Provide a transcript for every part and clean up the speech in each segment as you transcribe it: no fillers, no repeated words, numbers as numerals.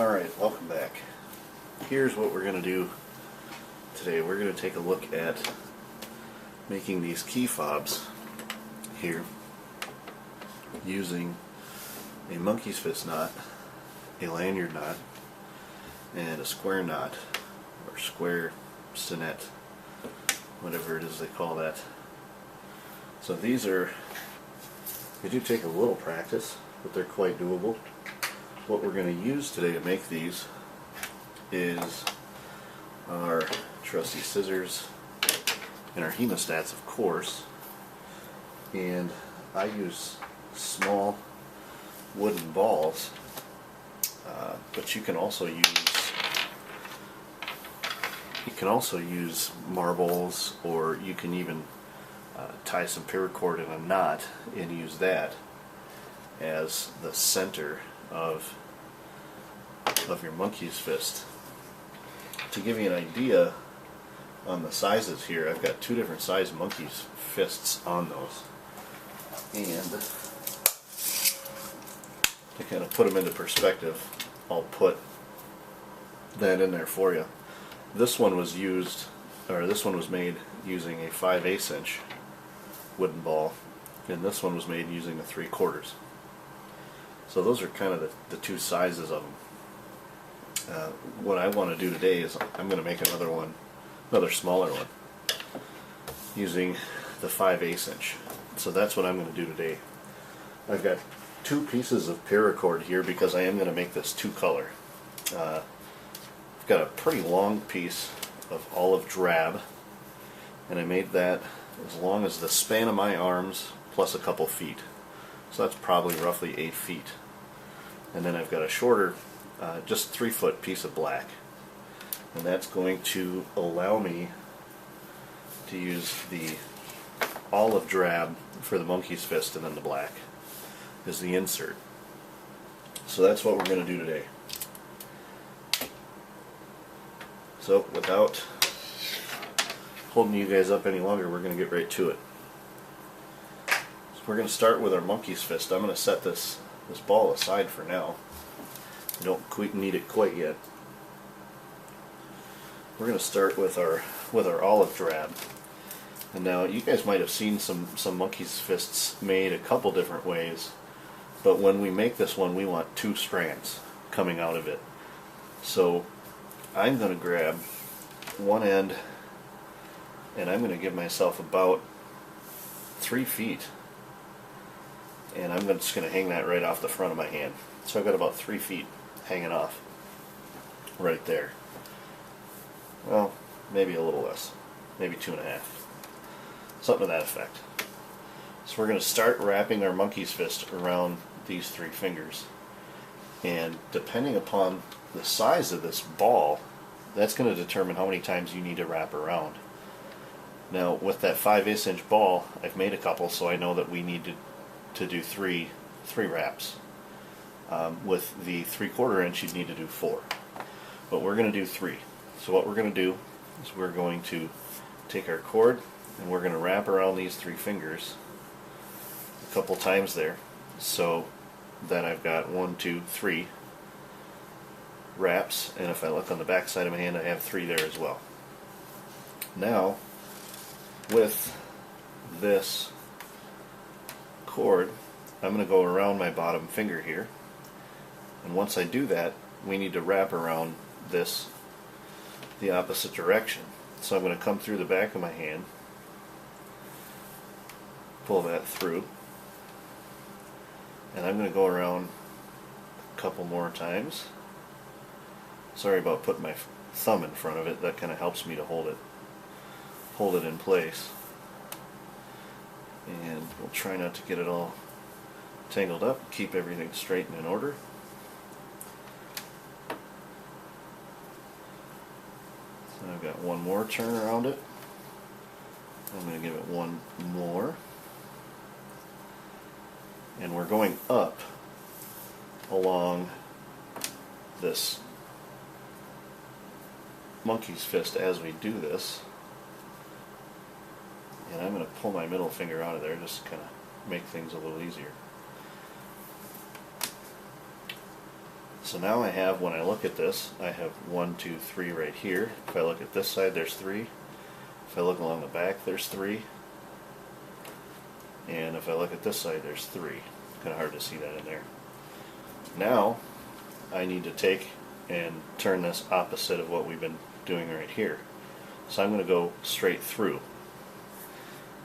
Alright, welcome back. Here's what we're going to do today. We're going to take a look at making these key fobs here using a monkey's fist knot, a lanyard knot, and a square knot, or square sinette, whatever it is they call that. So they do take a little practice, but they're quite doable. What we're going to use today to make these is our trusty scissors and our hemostats, of course, and I use small wooden balls, but you can also use marbles, or you can even tie some paracord in a knot and use that as the center of your monkey's fist. To give you an idea on the sizes here, I've got two different size monkey's fists on those, and to kind of put them into perspective, I'll put that in there for you. This one was made using a 5/8 inch wooden ball, and this one was made using a 3/4. So those are kind of the two sizes of them. What I want to do today is I'm going to make another smaller one, using the 5/8 inch. So that's what I'm going to do today. I've got two pieces of paracord here because I am going to make this two color. I've got a pretty long piece of olive drab, and I made that as long as the span of my arms plus a couple feet. So that's probably roughly 8 feet. And then I've got a shorter, just 3-foot piece of black. And that's going to allow me to use the olive drab for the monkey's fist, and then the black is the insert. So that's what we're going to do today. So without holding you guys up any longer, we're going to get right to it. So we're going to start with our monkey's fist. I'm going to set this ball aside for now. I don't quite need it quite yet. We're going to start with our olive drab. And now you guys might have seen some monkey's fists made a couple different ways, but when we make this one, we want 2 strands coming out of it. So I'm going to grab one end, and I'm going to give myself about 3 feet, and I'm just going to hang that right off the front of my hand. So I've got about 3 feet hanging off right there. Well, maybe a little less, maybe 2.5, something to that effect. So we're going to start wrapping our monkey's fist around these 3 fingers, and depending upon the size of this ball, that's going to determine how many times you need to wrap around. Now with that 5/8 inch ball, I've made a couple, so I know that we need to do three wraps. With the 3/4 inch, you'd need to do 4, but we're going to do 3. So what we're going to do is we're going to take our cord and we're going to wrap around these 3 fingers a couple times there, so that I've got 1, 2, 3 wraps, and if I look on the back side of my hand, I have 3 there as well. Now with this cord, I'm going to go around my bottom finger here, and once I do that, we need to wrap around this the opposite direction. So I'm going to come through the back of my hand, pull that through, and I'm going to go around a couple more times. Sorry about putting my thumb in front of it, that kind of helps me to hold it in place. And we'll try not to get it all tangled up, keep everything straight and in order. So I've got one more turn around it. I'm going to give it one more. And we're going up along this monkey's fist as we do this. And I'm going to pull my middle finger out of there just to kind of make things a little easier. So now I have, when I look at this, I have 1, 2, 3 right here. If I look at this side, there's 3. If I look along the back, there's 3. And if I look at this side, there's 3. Kind of hard to see that in there. Now, I need to take and turn this opposite of what we've been doing right here. So I'm going to go straight through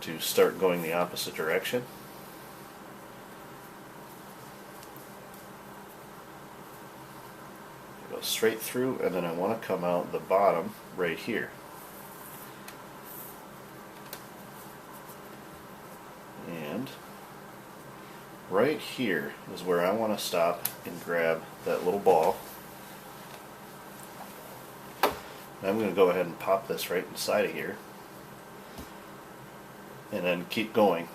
to start going the opposite direction. Go straight through, and then I want to come out the bottom right here. And right here is where I want to stop and grab that little ball. And I'm going to go ahead and pop this right inside of here, and then keep going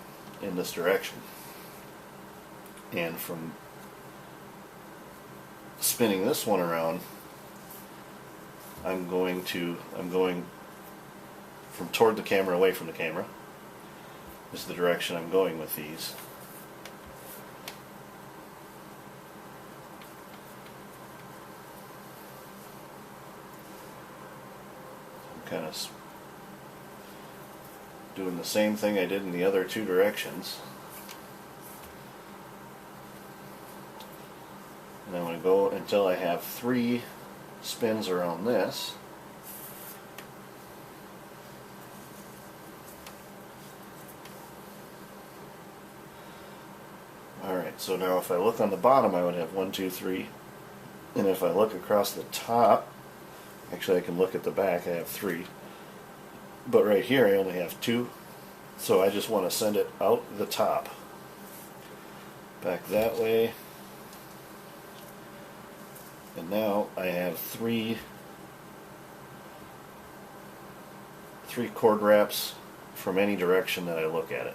in this direction. And from spinning this one around, I'm going from toward the camera, away from the camera, is the direction I'm going with these. I'm kind of doing the same thing I did in the other two directions. And I'm going to go until I have 3 spins around this. Alright, so now if I look on the bottom, I would have 1, 2, 3. And if I look across the top, actually I can look at the back, I have 3. But right here I only have 2. So I just want to send it out the top. Back that way. And now I have 3 cord wraps from any direction that I look at it.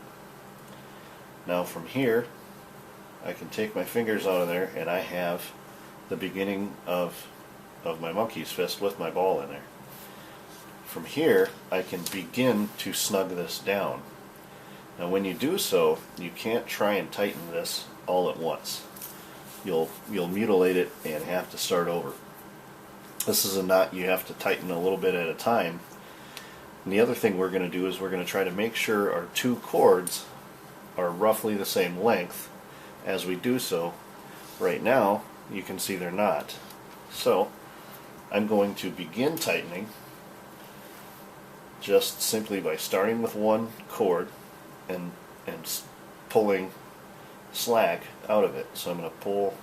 Now from here, I can take my fingers out of there, and I have the beginning of my monkey's fist with my ball in there. From here, I can begin to snug this down. Now when you do so, you can't try and tighten this all at once. You'll mutilate it and have to start over. This is a knot you have to tighten a little bit at a time. And the other thing we're going to do is we're going to try to make sure our 2 cords are roughly the same length as we do so. Right now, you can see they're not. So, I'm going to begin tightening just simply by starting with 1 cord and pulling slack out of it. So I'm going to pull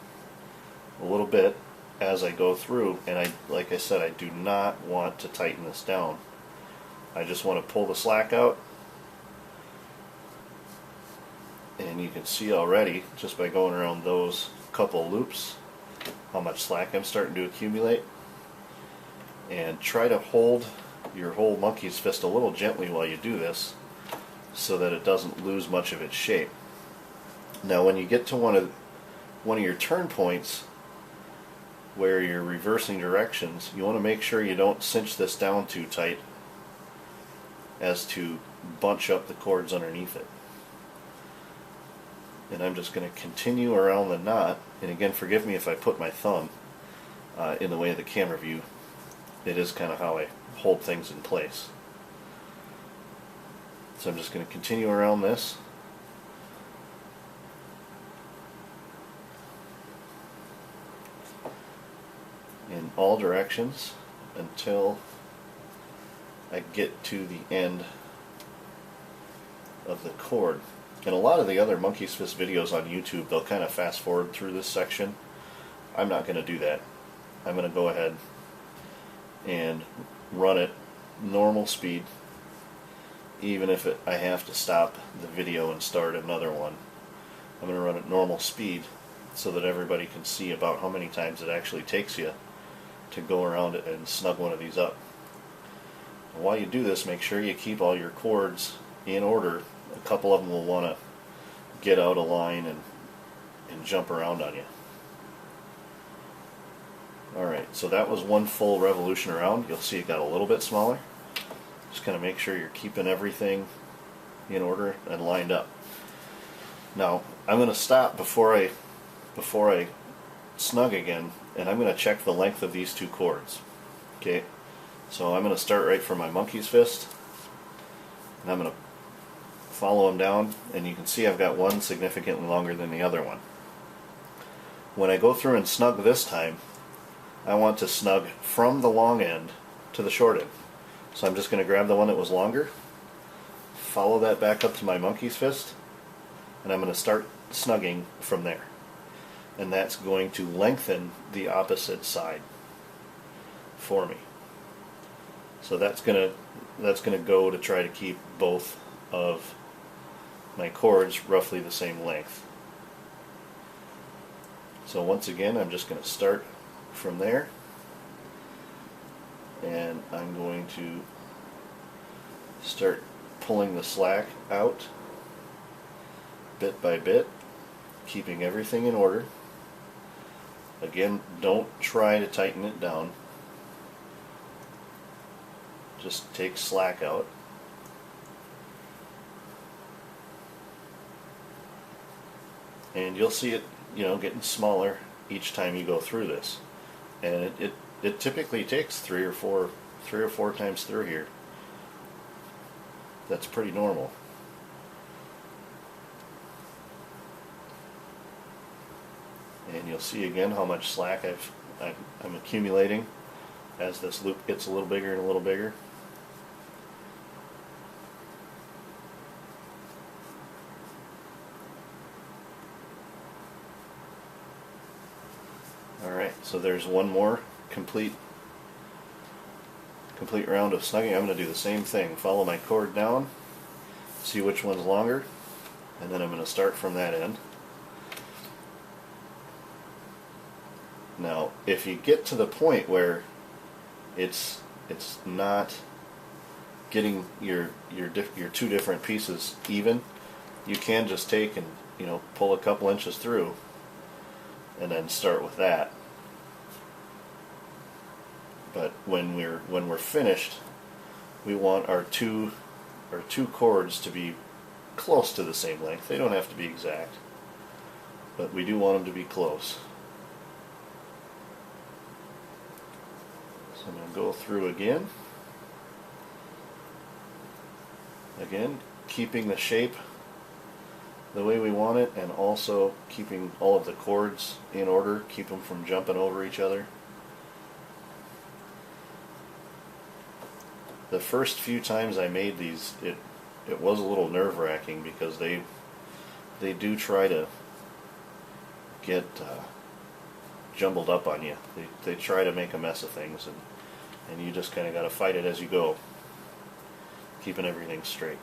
a little bit as I go through, and like I said, I do not want to tighten this down. I just want to pull the slack out, and you can see already just by going around those couple loops how much slack I'm starting to accumulate. And try to hold your whole monkey's fist a little gently while you do this so that it doesn't lose much of its shape. Now when you get to one of your turn points where you're reversing directions, you want to make sure you don't cinch this down too tight as to bunch up the cords underneath it. And I'm just going to continue around the knot, and again, forgive me if I put my thumb in the way of the camera view. It is kind of how I hold things in place. So I'm just going to continue around this. In all directions until I get to the end of the cord. And a lot of the other monkey's fist videos on YouTube, they'll kind of fast forward through this section. I'm not going to do that. I'm going to go ahead and run it normal speed, even if I have to stop the video and start another one. I'm going to run it normal speed so that everybody can see about how many times it actually takes you to go around it and snug one of these up. And while you do this, make sure you keep all your cords in order. A couple of them will want to get out of line and jump around on you. Alright, so that was 1 full revolution around. You'll see it got a little bit smaller. Just kind of make sure you're keeping everything in order and lined up. Now, I'm going to stop before I snug again, and I'm going to check the length of these two cords. Okay, so I'm going to start right from my monkey's fist, and I'm going to follow them down, and you can see I've got one significantly longer than the other one. When I go through and snug this time, I want to snug from the long end to the short end. So I'm just going to grab the one that was longer, follow that back up to my monkey's fist, and I'm going to start snugging from there. And that's going to lengthen the opposite side for me. So that's going to go to try to keep both of my cords roughly the same length. So once again, I'm just going to start from there, and I'm going to start pulling the slack out bit by bit, keeping everything in order. Again, don't try to tighten it down. Just take slack out. And you'll see it, getting smaller each time you go through this. And it typically takes three or four times through here. That's pretty normal. And you'll see again how much slack I'm accumulating as this loop gets a little bigger and a little bigger. Alright, so there's one more complete round of snugging. I'm going to do the same thing. Follow my cord down, see which one's longer, and then I'm going to start from that end. Now, if you get to the point where it's not getting your two different pieces even, you can just take and pull a couple inches through, and then start with that. But when we're finished, we want our two cords to be close to the same length. They don't have to be exact, but we do want them to be close. So I'm going to go through again, keeping the shape the way we want it, and also keeping all of the cords in order, keep them from jumping over each other. The first few times I made these, it was a little nerve-wracking because they do try to get jumbled up on you. They try to make a mess of things, and you just kind of got to fight it as you go, keeping everything straight.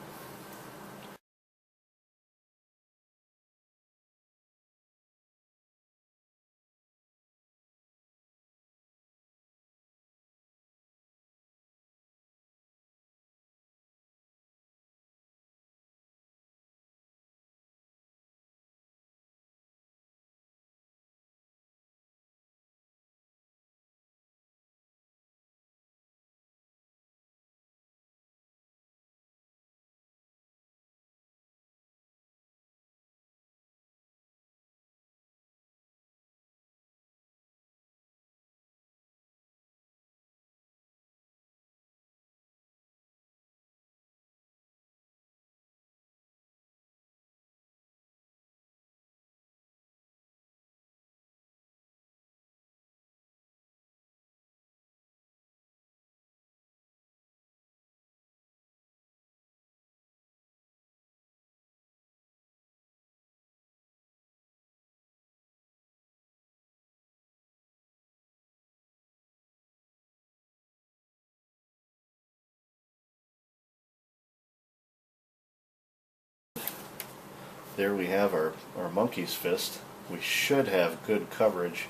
There we have our monkey's fist. We should have good coverage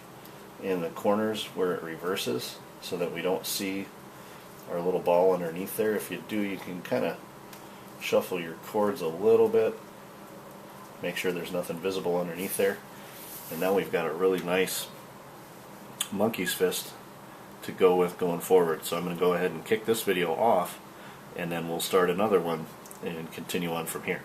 in the corners where it reverses so that we don't see our little ball underneath there. If you do, you can kind of shuffle your cords a little bit, make sure there's nothing visible underneath there, and now we've got a really nice monkey's fist to go with going forward. So I'm going to go ahead and kick this video off, and then we'll start another one and continue on from here.